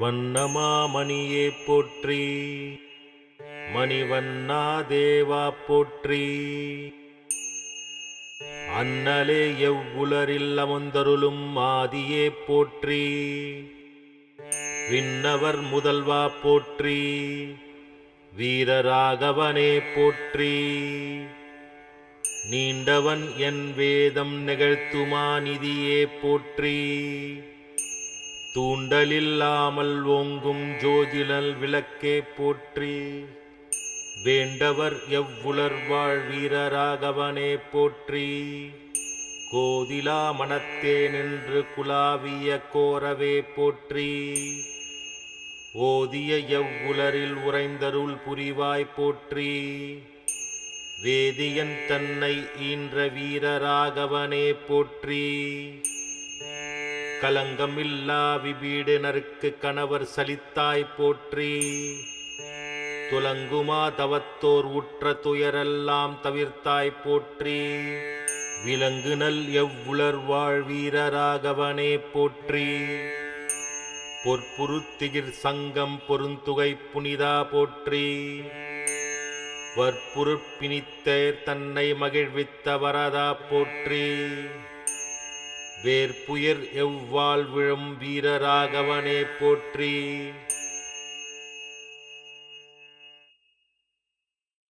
வண்ணமாமணியே போற்றி, மணிவண்ணா தேவா போற்றி. அண்ணலே எவ்வுலரில் அமர்ந்தருளும் ஆதியே போற்றி, விண்ணவர் முதல்வா போற்றி, வீரராகவனே போற்றி. நீண்டவன் என் வேதம் நிகழ்த்துமாநிதியே போற்றி, தூண்டலில்லாமல் ஓங்கும் ஜோதிலல் விளக்கே போற்றி. வேண்டவர் எவ்வுலர் வாழ் வீரராகவனே போற்றி, கோதிலா மனத்தே நின்று குலாவிய கோரவே போற்றி. ஓதிய எவ்வுலரில் உறைந்தருள் புரிவாய் போற்றி, வேதியன் தன்னை ஈன்ற வீரராகவனே போற்றி. கலங்கமில்லா விபீடனருக்கு கணவர் சலித்தாய் போற்றி, துலங்குமா தவத்தோர் உற்ற துயரெல்லாம் தவிர்த்தாய் போற்றி. விலங்குநல் எவ்வுலர் வாழ் வீரராகவனே போற்றி, பொற்புறுத்திகிர் சங்கம் பொருந்துகை புனிதா போற்றி. வற்புறுப்பினித்தேர் தன்னை மகிழ்வித்த வரதா போற்றி, வேற்புயர் எவ்வாள் விழும் வீரராகவனே போற்றி.